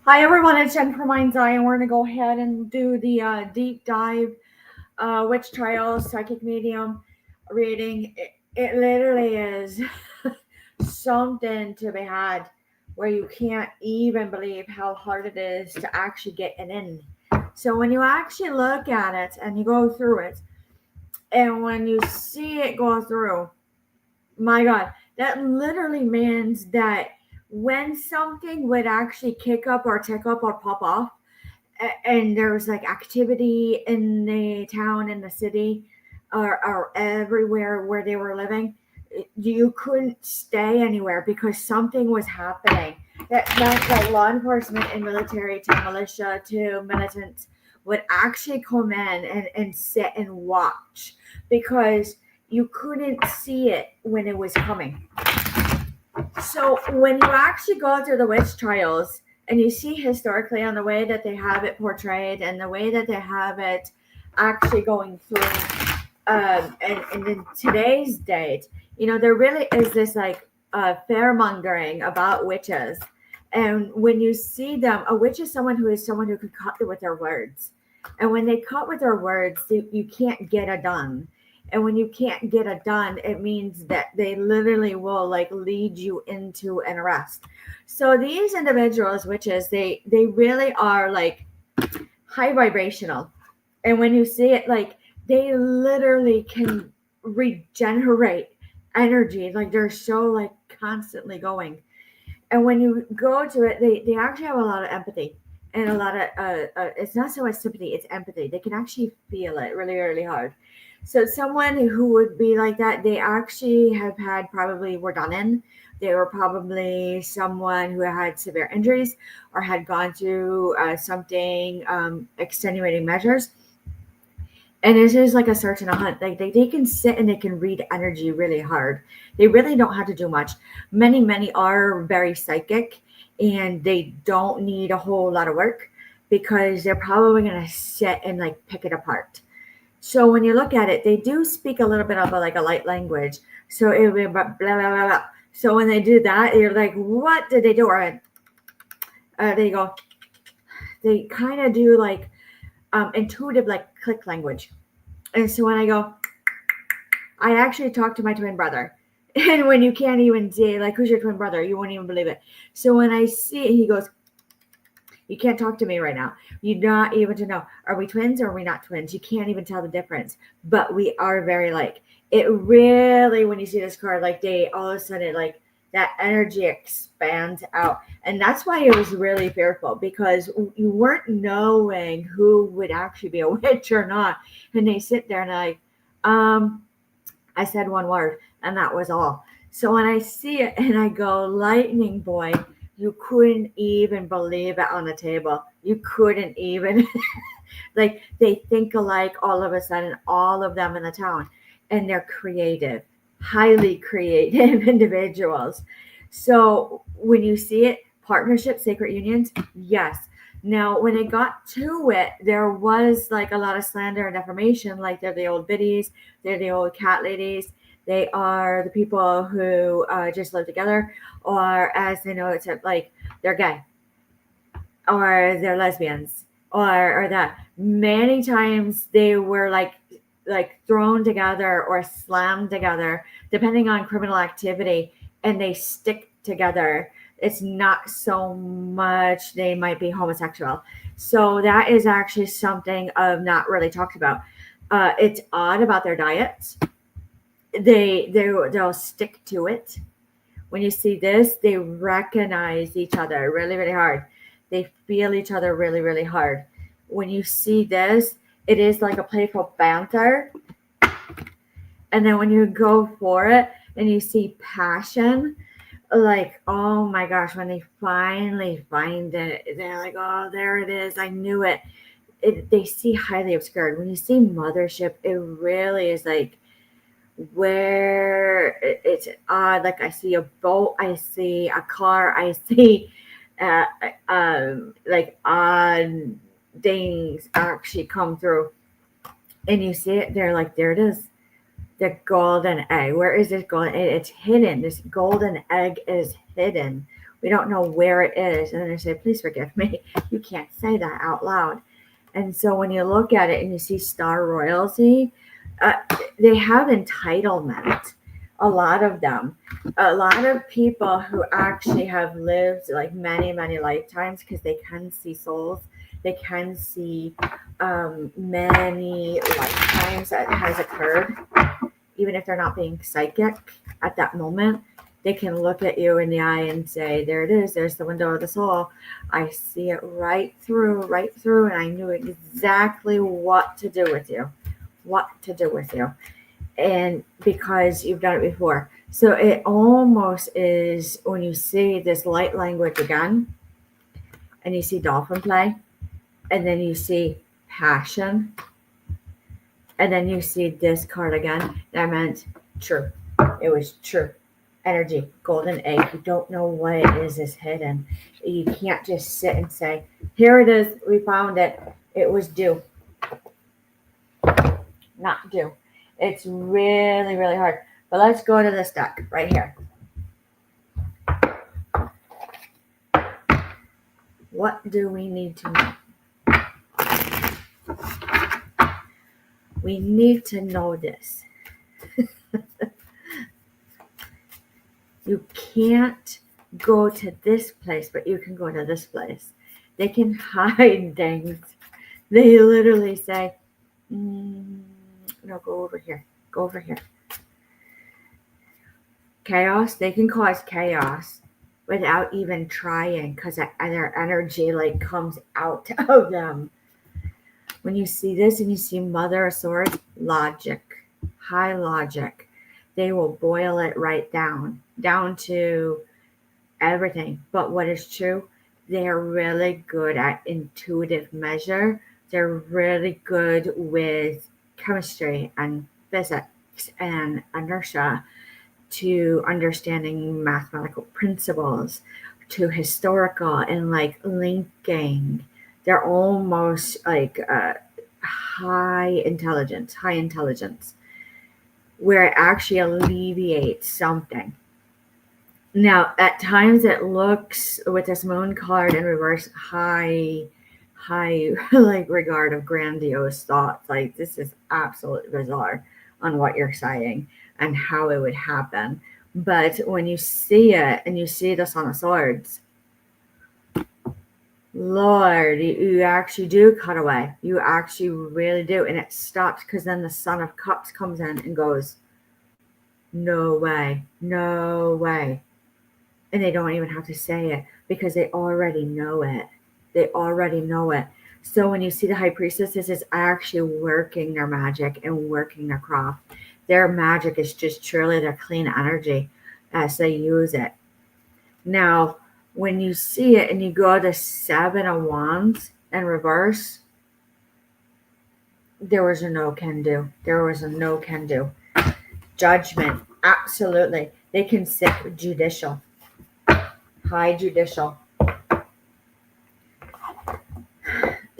Hi everyone, it's Jennifer Mind's Eye, and we're gonna go ahead and do the deep dive witch trials psychic medium reading. It literally is something to be had, where you can't even believe how hard it is to actually get it in. So when you actually look at it and you go through it, and when you see it go through, my God, that literally means that when something would actually kick up or tick up or pop off, and there was like activity in the town, in the city, or everywhere where they were living, you couldn't stay anywhere because something was happening. That like law enforcement and military to militia to militants would actually come in and sit and watch because you couldn't see it when it was coming. So when you actually go through the witch trials and you see historically on the way that they have it portrayed and the way that they have it actually going through, and in today's date, there really is this like fairmongering about witches. And when you see them, a witch is someone who can cut with their words. And when they cut with their words, you can't get it done. And when you can't get it done, it means that they literally will like lead you into an arrest. So these individuals, witches, they really are like high vibrational. And when you see it, like they literally can regenerate energy. Like they're so like constantly going. And when you go to it, they actually have a lot of empathy and a lot of it's not so much sympathy, it's empathy. They can actually feel it really, really hard. So someone who would be like that, they actually have had probably were done in. They were probably someone who had severe injuries or had gone through something extenuating measures. And it is like a search and a hunt. Like they can sit and they can read energy really hard. They really don't have to do much. Many are very psychic and they don't need a whole lot of work because they're probably going to sit and like pick it apart. So when you look at it, they do speak a little bit of like a light language. So it will be blah, blah, blah, blah. So when they do that, you're like, what did they do? Or they go, they kind of do like intuitive, like click language. And so when I go, I actually talked to my twin brother. And when you can't even say, like, who's your twin brother? You won't even believe it. So when I see it, he goes, you can't talk to me right now. You're not even to know, are we twins or are we not twins? You can't even tell the difference. But we are very like, it really, when you see this card, like they all of a sudden, like that energy expands out. And that's why it was really fearful because you weren't knowing who would actually be a witch or not. And they sit there and like, I said one word, and that was all. So when I see it and I go, lightning boy, you couldn't even believe it on the table. You couldn't even, like, they think alike all of a sudden, all of them in the town. And they're creative, highly creative individuals. So when you see it, partnerships, sacred unions, yes. Now, when it got to it, there was like a lot of slander and defamation. Like they're the old biddies, they're the old cat ladies, they are the people who just live together, or as they know, it's like they're gay, or they're lesbians, or that. Many times they were like thrown together or slammed together, depending on criminal activity, and they stick together. It's not so much they might be homosexual. So that is actually something of not really talked about. It's odd about their diets. They'll stick to it. When you see this, they recognize each other really, really hard. They feel each other really, really hard. When you see this, it is like a playful banter. And then when you go for it and you see passion, like, oh my gosh, when they finally find it, they're like, oh, there it is. I knew it. They see highly obscured. When you see mothership, it really is like where it's odd. Like I see a boat, I see a car, I see uh, like odd things actually come through, and you see it. They're like, there it is, the golden egg. Where is this golden? It's hidden. This golden egg is hidden. We don't know where it is. And then they say, please forgive me. You can't say that out loud. And so when you look at it and you see star royalty, uh, they have entitlement. A lot of them, a lot of people who actually have lived like many, many lifetimes because they can see souls. They can see many lifetimes that has occurred, even if they're not being psychic at that moment. They can look at you in the eye and say, there it is, there's the window of the soul. I see it right through, and I knew exactly what to do with you. And because you've done it before. So it almost is when you see this light language again, and you see dolphin play, and then you see passion, and then you see this card again. That meant true. It was true. Energy, golden egg. You don't know what it is hidden. You can't just sit and say, here it is, we found it. It was due. Not due. It's really, really hard. But let's go to this deck right here. What do we need to know? We need to know this. You can't go to this place, but you can go to this place. They can hide things. They literally say, no, go over here. Go over here. Chaos. They can cause chaos without even trying because their energy like comes out of them. When you see this and you see Mother of Swords, logic, high logic. They will boil it right down to everything. But what is true, they're really good at intuitive measure. They're really good with chemistry and physics and inertia, to understanding mathematical principles, to historical and like linking. They're almost like high intelligence, where it actually alleviates something. Now, at times it looks with this moon card in reverse high like regard of grandiose thoughts. Like this is absolutely bizarre on what you're saying and how it would happen. But when you see it and you see this on the swords, Lord, you actually do cut away. You actually really do. And it stops because then the Son of Cups comes in and goes, no way, no way. And they don't even have to say it because they already know it. They already know it. So when you see the High Priestess, this is actually working their magic and working their craft. Their magic is just truly their clean energy as they use it. Now, when you see it and you go to 7 of Wands in reverse, there was a no can do. There was a no can do. Judgment, absolutely. They can sit judicial. High judicial.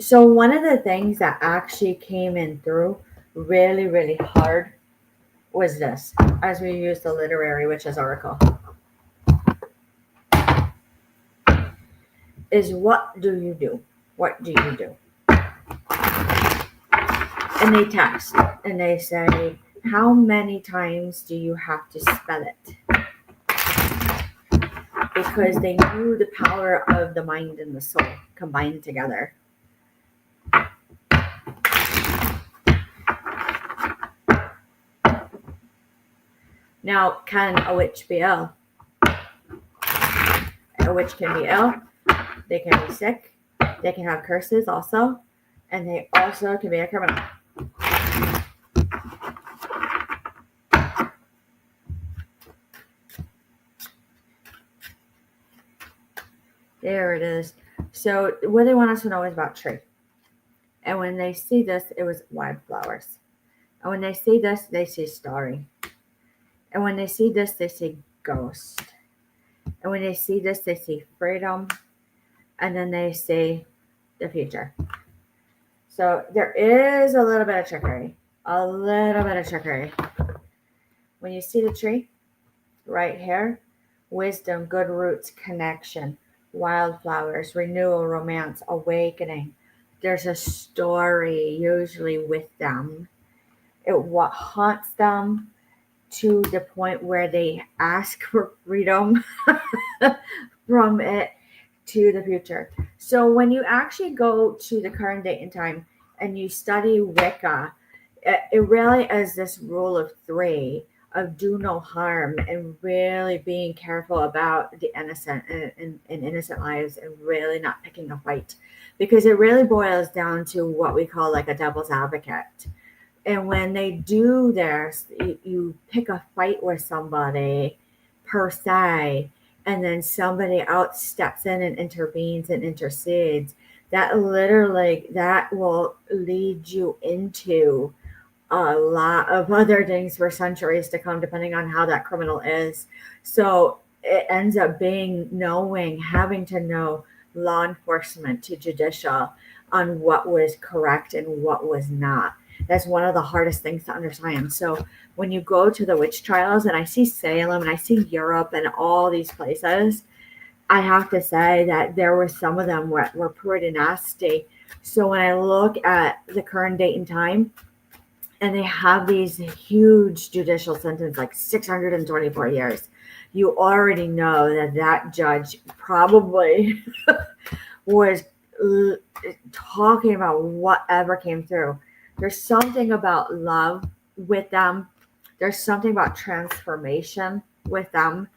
So one of the things that actually came in through really, really hard was this, as we use the literary witch's oracle, is what do you do? What do you do? And they test and they say, how many times do you have to spell it? Because they knew the power of the mind and the soul combined together. Now, can a witch be ill? A witch can be ill. They can be sick. They can have curses also. And they also can be a criminal. There it is. So what they want us to know is about tree. And when they see this, it was wildflowers. And when they see this, they see starry. And when they see this, they see ghost. And when they see this, they see freedom. And then they see the future. So there is a little bit of trickery. A little bit of trickery. When you see the tree right here, wisdom, good roots, connection, wildflowers, renewal, romance, awakening. There's a story usually with them. It what haunts them to the point where they ask for freedom from it to the future. So when you actually go to the current date and time and you study Wicca, it really is this rule of three of do no harm and really being careful about the innocent and innocent lives and really not picking a fight because it really boils down to what we call like a devil's advocate. And when they do this, you pick a fight with somebody per se, and then somebody else steps in and intervenes and intercedes. That literally that will lead you into a lot of other things for centuries to come, depending on how that criminal is. So it ends up being knowing, having to know law enforcement to judicial on what was correct and what was not. That's one of the hardest things to understand. So when you go to the witch trials, and I see Salem and I see Europe and all these places, I have to say that there were some of them were pretty nasty. So when I look at the current date and time, and they have these huge judicial sentence, like 624 years, you already know that that judge probably was talking about whatever came through. There's something about love with them. There's something about transformation with them,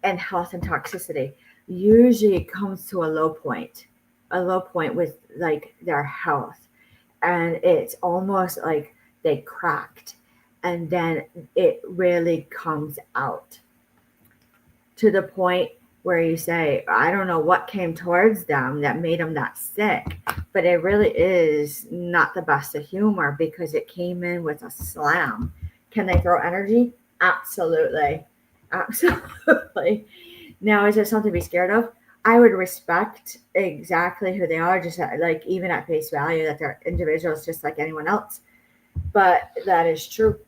and health and toxicity. Usually it comes to a low point with like their health. And it's almost like they cracked. And then it really comes out to the point where you say, I don't know what came towards them that made them that sick, but it really is not the best of humor because it came in with a slam. Can they throw energy? Absolutely. Absolutely. Now, is it something to be scared of? I would respect exactly who they are, just like even at face value, that they're individuals just like anyone else. But that is true.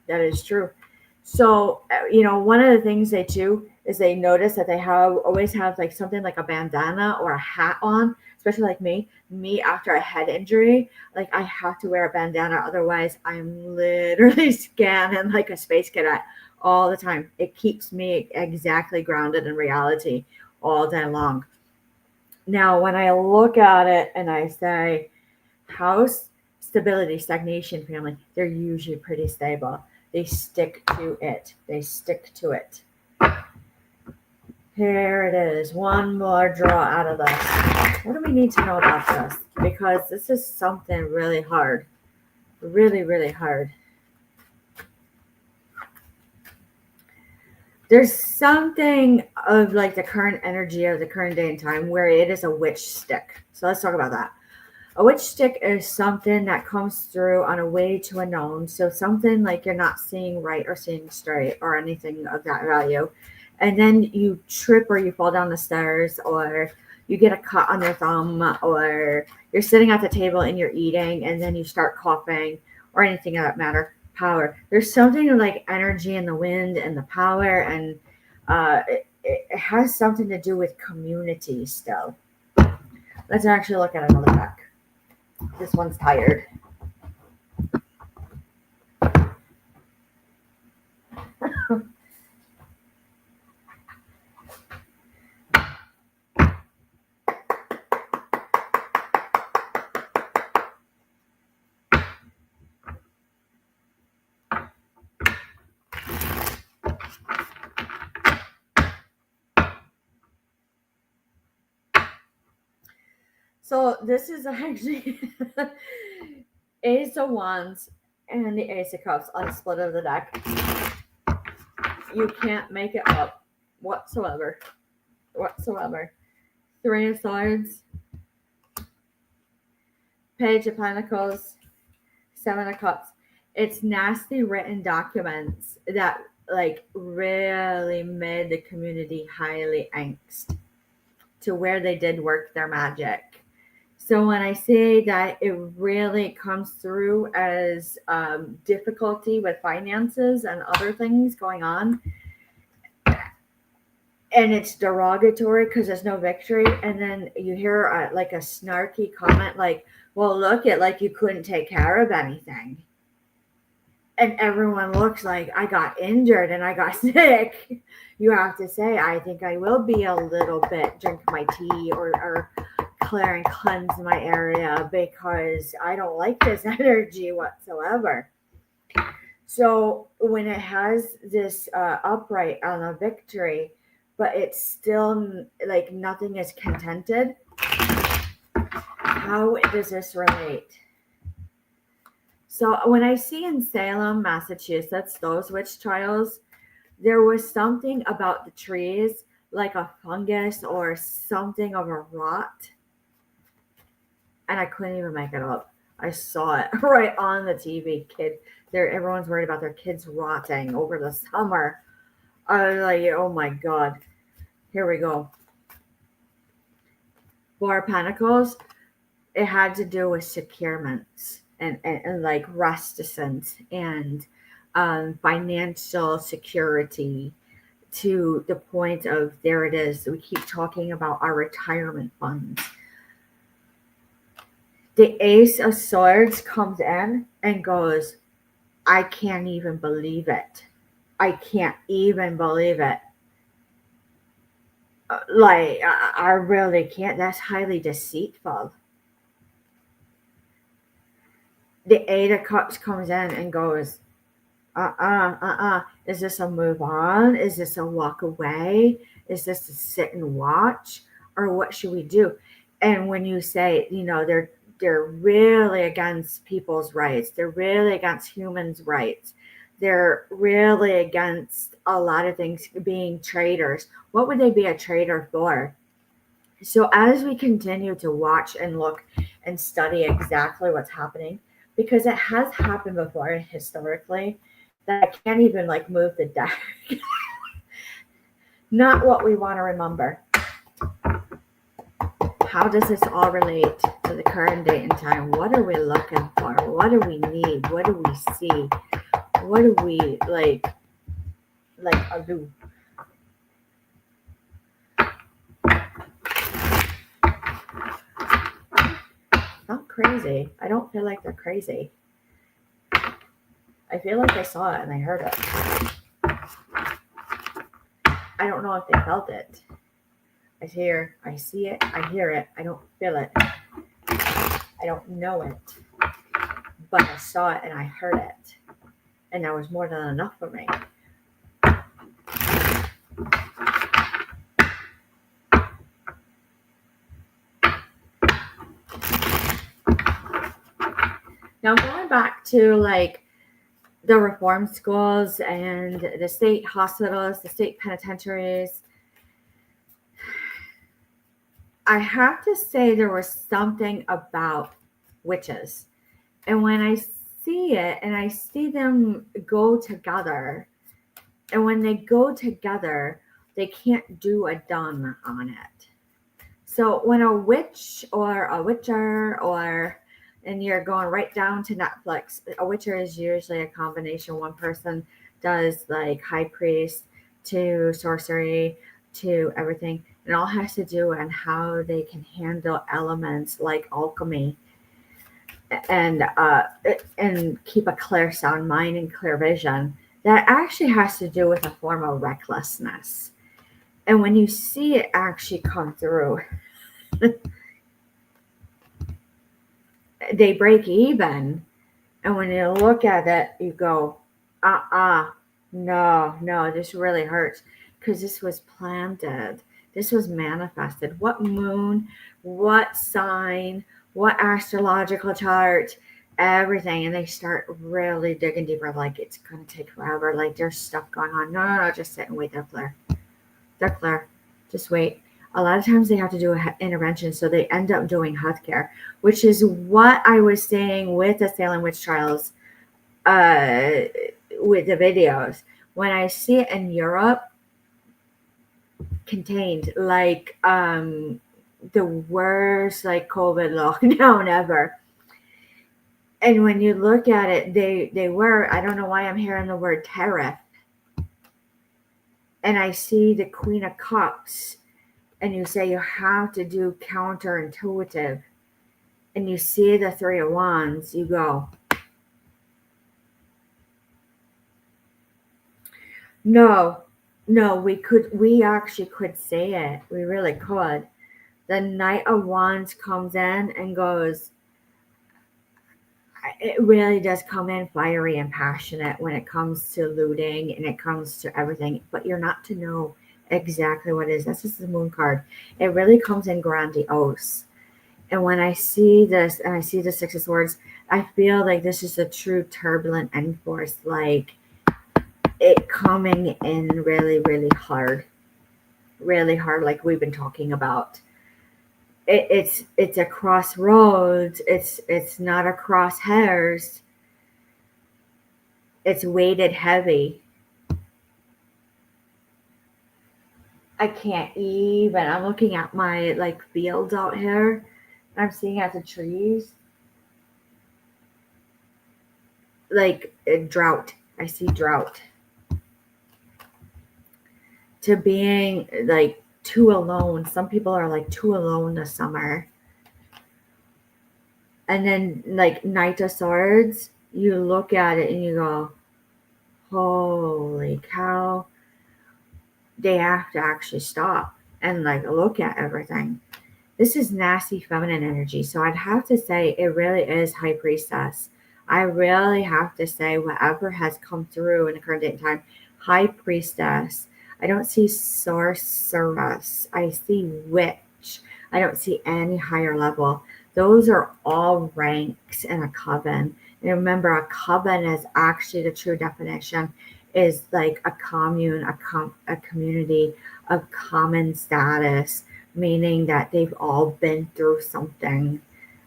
That is true. So, one of the things they do is they notice that they always have like something like a bandana or a hat on, especially like me after a head injury, like I have to wear a bandana. Otherwise, I'm literally scanning like a space cadet all the time. It keeps me exactly grounded in reality all day long. Now, when I look at it and I say, house, stability, stagnation, family, they're usually pretty stable. They stick to it. They stick to it. Here it is. One more draw out of this. What do we need to know about this? Because this is something really hard. Really, really hard. There's something of like the current energy of the current day and time where it is a witch stick. So let's talk about that. A witch stick is something that comes through on a way to a known. So something like you're not seeing right or seeing straight or anything of that value. And then you trip or you fall down the stairs or you get a cut on your thumb or you're sitting at the table and you're eating and then you start coughing or anything of that matter. Power. There's something like energy in the wind and the power, and it has something to do with community still. Let's actually look at another deck. This one's tired. So this is actually Ace of Wands and the Ace of Cups on the split of the deck. You can't make it up whatsoever. Whatsoever. Three of Swords, Page of Pentacles, Seven of Cups. It's nasty written documents that like really made the community highly angst to where they did work their magic. So when I say that it really comes through as difficulty with finances and other things going on, and it's derogatory because there's no victory, and then you hear like a snarky comment like, well, look it like you couldn't take care of anything, and everyone looks like I got injured and I got sick. You have to say, I think I will be a little bit drink my tea or clear and cleanse my area because I don't like this energy whatsoever. So when it has this upright on a victory, but it's still like nothing is contented, how does this relate? So when I see in Salem, Massachusetts, those witch trials, there was something about the trees, like a fungus or something of a rot, and I couldn't even make it up. I saw it right on the TV. Everyone's worried about their kids rotting over the summer. I was like, oh my god, here we go. Four of Pentacles, it had to do with securements and like reticence and financial security, to the point of, there it is, we keep talking about our retirement funds. The Ace of Swords comes in and goes, I can't even believe it. I can't even believe it. Like, I really can't. That's highly deceitful. The Eight of Cups comes in and goes, Is this a move on? Is this a walk away? Is this a sit and watch? Or what should we do? And when you say, they're really against people's rights, they're really against humans' rights, they're really against a lot of things, being traitors. What would they be a traitor for? So as we continue to watch and look and study exactly what's happening, because it has happened before historically, that I can't even like move the deck. Not what we want to remember. How does this all relate to the current date and time? What are we looking for? What do we need? What do we see? What do we like do? Not crazy. I don't feel like they're crazy. I feel like I saw it and I heard it. I don't know if they felt it. I see it, I hear it, I don't feel it. I don't know it. But I saw it and I heard it. And that was more than enough for me. Now going back to like the reform schools and the state hospitals, the state penitentiaries, I have to say there was something about witches. And when I see it and I see them go together, and when they go together, they can't do a done on it. So when a witch or a witcher and you're going right down to Netflix, a witcher is usually a combination. One person does like high priest to sorcery to everything. It all has to do on how they can handle elements like alchemy and keep a clear sound mind and clear vision. That actually has to do with a form of recklessness. And when you see it actually come through, they break even. And when you look at it, you go, no, this really hurts, because this was planted. This was manifested. What moon, what sign, what astrological chart, everything. And they start really digging deeper, like it's going to take forever. Like there's stuff going on. No, just sit and wait. They're clear. They're clear. Just wait. A lot of times they have to do an intervention, so they end up doing healthcare, which is what I was saying with the Salem witch trials, with the videos. When I see it in Europe, contained like the worst like COVID lockdown ever. And when you look at it, they were, I don't know why I'm hearing the word tariff. and I see the Queen of Cups, and you say you have to do counterintuitive, and you see the Three of Wands, you go, no, no, we actually could say it. We really could. The Knight of Wands comes in and goes, it really does come in fiery and passionate when it comes to looting and it comes to everything, but you're not to know exactly what it is. That's just the Moon card. It really comes in grandiose. And when I see this and I see the Six of Swords, I feel like this is a true turbulent end force, like it coming in really, really hard, like we've been talking about. It's a crossroads. It's not a crosshairs. It's weighted heavy. I can't even. I'm looking at my like fields out here. I'm seeing at the trees like a drought. I see drought. To being like too alone. Some people are like too alone this summer. And then like Knight of Swords, you look at it and you go, holy cow, they have to actually stop and like look at everything. This is nasty feminine energy. So I'd have to say it really is High Priestess. I really have to say whatever has come through in the current date and time, High Priestess. I don't see sorceress. I see witch. I don't see any higher level. Those are all ranks in a coven. And remember, a coven is actually the true definition is like a commune, a community of common status, meaning that they've all been through something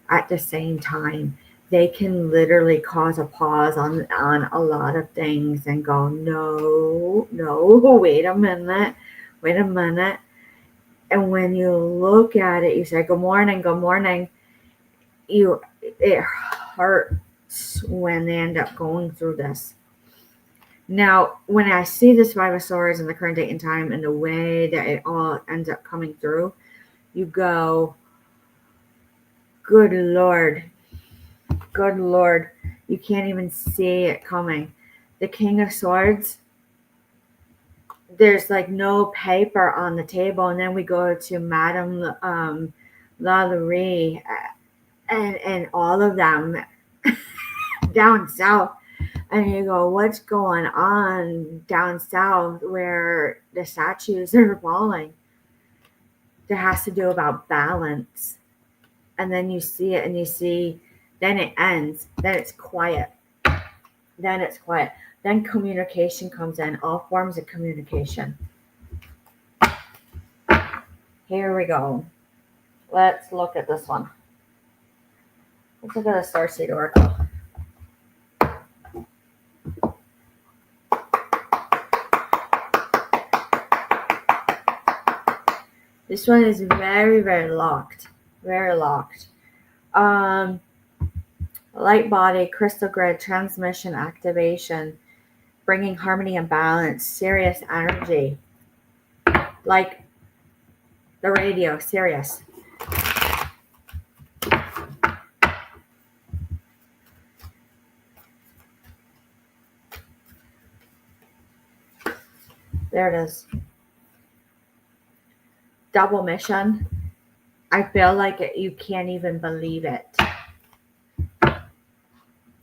at the same time. They can literally cause a pause on a lot of things and go, no, wait a minute. And when you look at it, you say, good morning. It hurts when they end up going through this. Now, when I see this Five of Swords in the current date and time and the way that it all ends up coming through, you go, good Lord, you can't even see it coming. The King of Swords, there's like no paper on the table, and then we go to Madame Lalaurie and all of them down south. And you go, what's going on down south where the statues are falling? That has to do about balance. And then you see it and you see, then it ends. Then it's quiet. Then communication comes in, all forms of communication. Here we go. Let's look at this one. Let's look at the Starseed Oracle. This one is very, very locked. Very locked. Light body, crystal grid, transmission, activation, bringing harmony and balance, Sirius energy. Like the radio, Sirius. There it is. Double mission. I feel like you can't even believe it.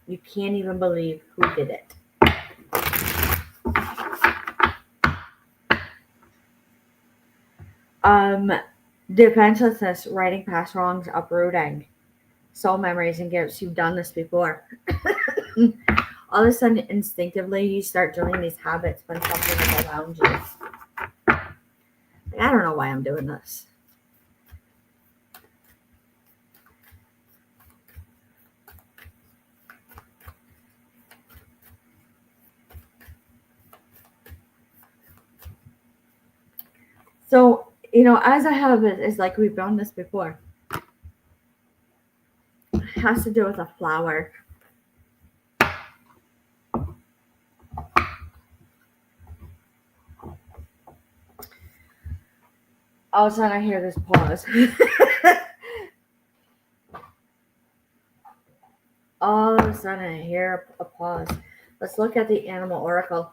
You can't even believe who did it. Defenselessness, writing past wrongs, uprooting, soul memories and gifts. You've done this before. All of a sudden, instinctively, you start doing these habits when something is around you. I don't know why I'm doing this. So, as I have it, it's like we've done this before. It has to do with a flower. All of a sudden I hear this pause. All of a sudden I hear a pause. Let's look at the animal oracle.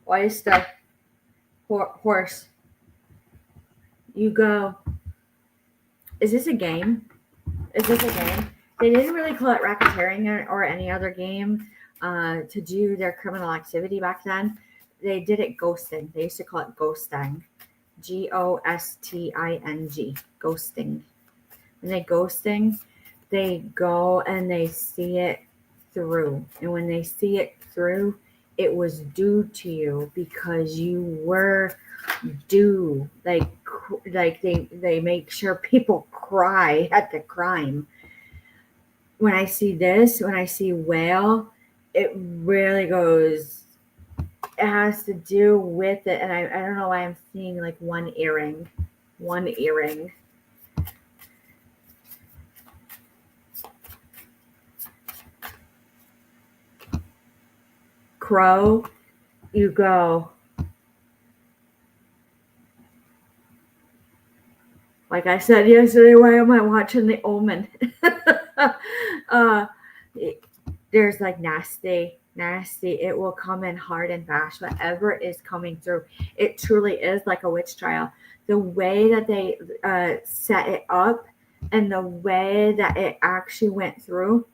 Oyster. Horse. You go. Is this a game? Is this a game? They didn't really call it racketeering or any other game to do their criminal activity back then. They did it ghosting. They used to call it ghosting. Ghosting. Ghosting. When they ghosting, they go and they see it through. And when they see it through, it was due to you because you were due. Like they make sure people cry at the crime. When I see this, when I see whale, it really goes. It has to do with it, and I don't know why I'm seeing like one earring. Crow, you go. Like I said yesterday, why am I watching The Omen? There's like nasty. It will come in hard and fast. Whatever is coming through, it truly is like a witch trial. The way that they set it up and the way that it actually went through,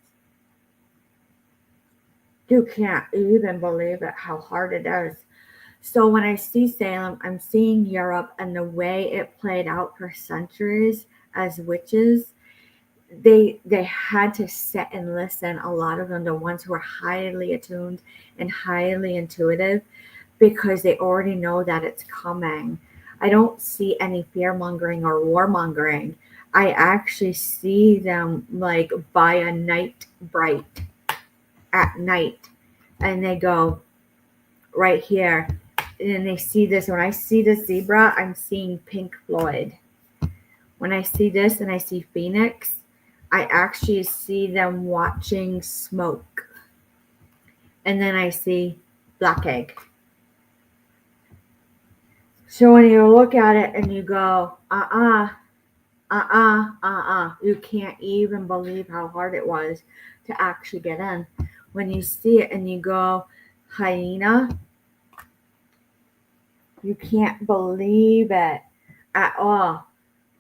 you can't even believe it how hard it is. So when I see Salem, I'm seeing Europe and the way it played out for centuries as witches. They had to sit and listen, a lot of them, the ones who are highly attuned and highly intuitive, because they already know that it's coming. I don't see any fear mongering or warmongering. I actually see them like by a night bright at night, and they go right here, and they see this. When I see the zebra, I'm seeing Pink Floyd. When I see this and I see Phoenix, I actually see them watching smoke. And then I see Black Egg. So when you look at it and you go, you can't even believe how hard it was to actually get in. When you see it and you go, hyena, you can't believe it at all.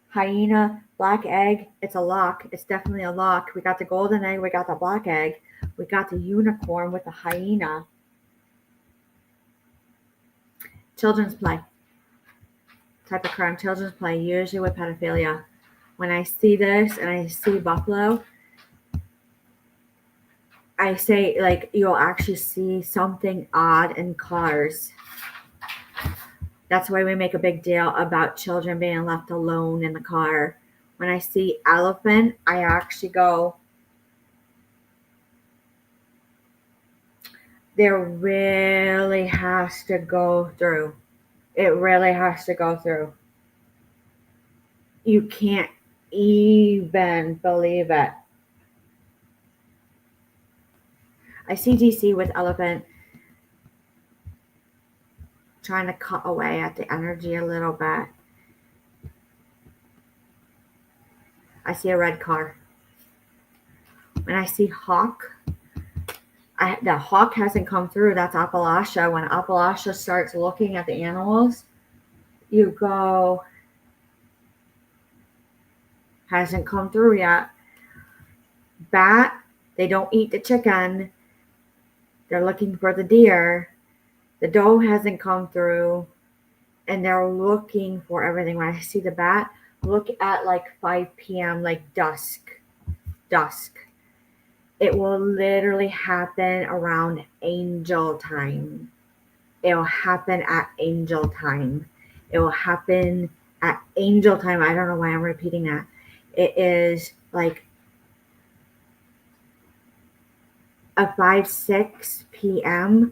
Hyena, Black Egg, it's a lock. It's definitely a lock. We got the golden egg, we got the black egg, we got the unicorn with the hyena. Children's play. Type of crime, children's play, usually with pedophilia. When I see this and I see buffalo, I say, like, you'll actually see something odd in cars. That's why we make a big deal about children being left alone in the car. When I see elephant, I actually go, there really has to go through. It really has to go through. You can't even believe it. I see DC with elephant trying to cut away at the energy a little bit. I see a red car. When I see hawk, the hawk hasn't come through. That's Appalachia. When Appalachia starts looking at the animals, you go, hasn't come through yet. Bat, they don't eat the chicken. They're looking for the deer. The doe hasn't come through, and they're looking for everything. When I see the bat, look at like 5 p.m., like dusk. It will literally happen around angel time. It will happen at angel time. It will happen at angel time. I don't know why I'm repeating that. It is like a 5-6 p.m.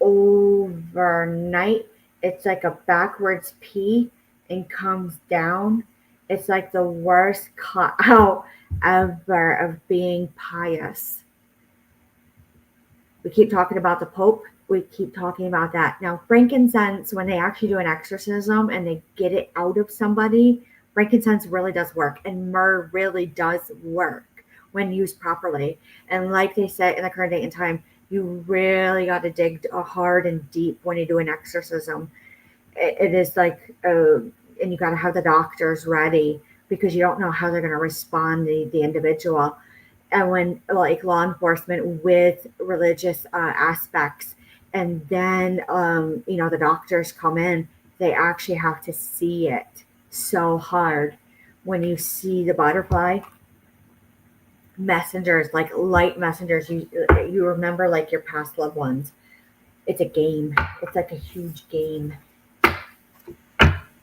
overnight. It's like a backwards P and comes down. It's like the worst cut out ever of being pious. We keep talking about the Pope. we keep talking about that. Now, frankincense, when they actually do an exorcism and they get it out of somebody, frankincense really does work, and myrrh really does work when used properly. And like they say in the current date and time, you really got to dig hard and deep when you do an exorcism. It is like, and you got to have the doctors ready because you don't know how they're going to respond, the individual. And when like law enforcement with religious aspects, and then the doctors come in, they actually have to see it so hard. When you see the butterfly messengers, like light messengers, you remember like your past loved ones. It's a game. It's like a huge game.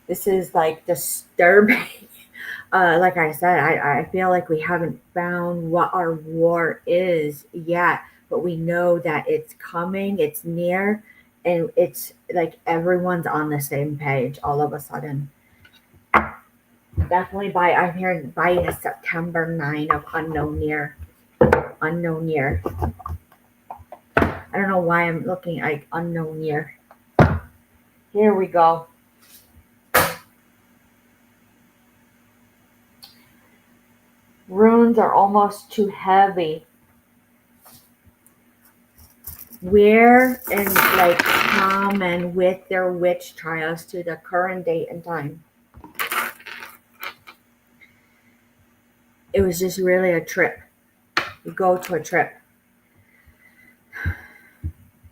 This is like disturbing. Like I said, I feel like we haven't found what our war is yet, but we know that it's coming, it's near, and it's like everyone's on the same page all of a sudden. Definitely I'm hearing by September 9 of unknown year. Unknown year. I don't know why I'm looking like unknown year. Here we go. Runes are almost too heavy. Where and like common with their witch trials to the current date and time. It was just really a trip. You go to a trip.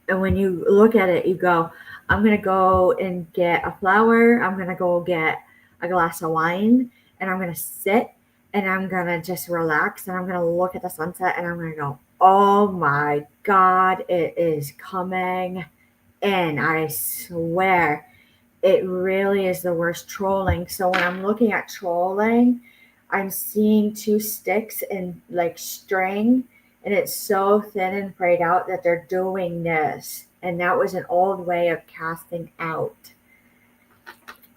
And when you look at it, you go, I'm going to go and get a flower. I'm going to go get a glass of wine, and I'm going to sit and I'm going to just relax, and I'm going to look at the sunset, and I'm going to go, oh my God, it is coming. And I swear it really is the worst trolling. So when I'm looking at trolling, I'm seeing two sticks and like string, and it's so thin and frayed out that they're doing this. And that was an old way of casting out.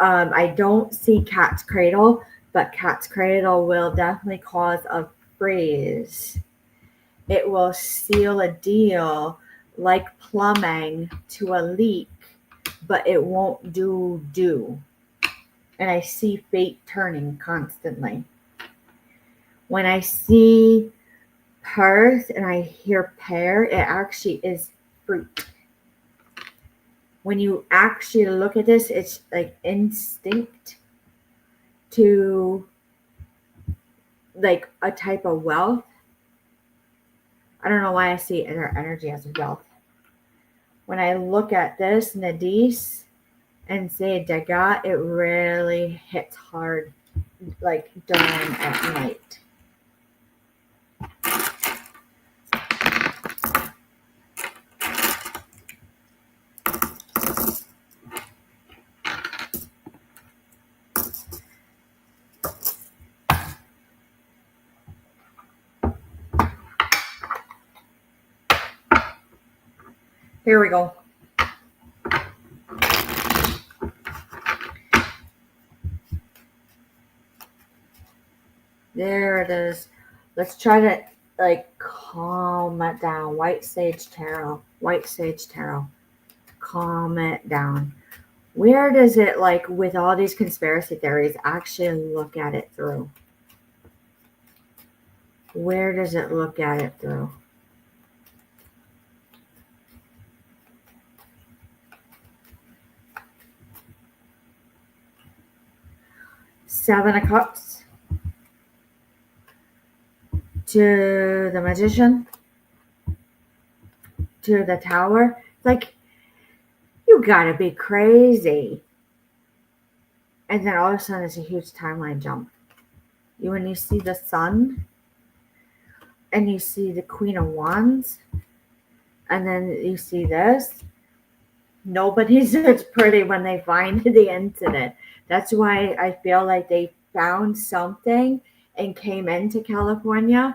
I don't see cat's cradle, but cat's cradle will definitely cause a freeze. It will seal a deal like plumbing to a leak, but it won't do. And I see fate turning constantly. When I see Perth and I hear pear, it actually is fruit. When you actually look at this, it's like instinct to like a type of wealth. I don't know why I see inner energy as wealth. When I look at this Nadis and say Dagat, it really hits hard, like dawn at night. Here we go. There it is. Let's try to like calm it down. White Sage Tarot. White Sage Tarot. Calm it down. Where does it, like with all these conspiracy theories, actually look at it through? Where does it look at it through? Seven of Cups to the Magician to the Tower. Like, you gotta be crazy. And then all of a sudden it's a huge timeline jump. When you see the Sun and you see the Queen of Wands and then you see this, nobody's as pretty when they find the incident. That's why I feel like they found something and came into California.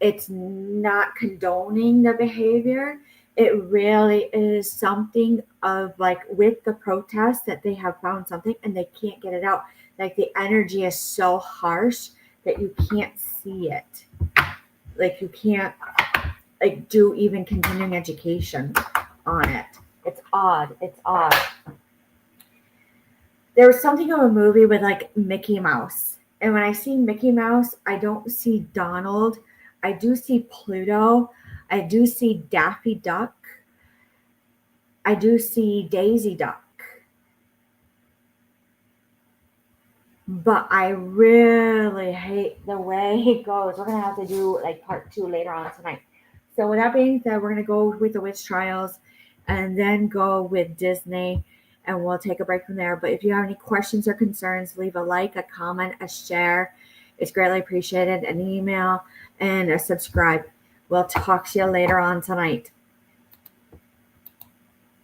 It's not condoning the behavior. It really is something of like with the protests that they have found something and they can't get it out. Like the energy is so harsh that you can't see it. Like you can't like do even continuing education. on it. It's odd. It's odd. There was something of a movie with like Mickey Mouse. And when I see Mickey Mouse, I don't see Donald. I do see Pluto. I do see Daffy Duck. I do see Daisy Duck. But I really hate the way it goes. We're going to have to do like part 2 later on tonight. So with that being said, we're going to go with the Witch Trials and then go with Disney, and we'll take a break from there. But if you have any questions or concerns, leave a like, a comment, a share. It's greatly appreciated. An email and a subscribe. We'll talk to you later on tonight.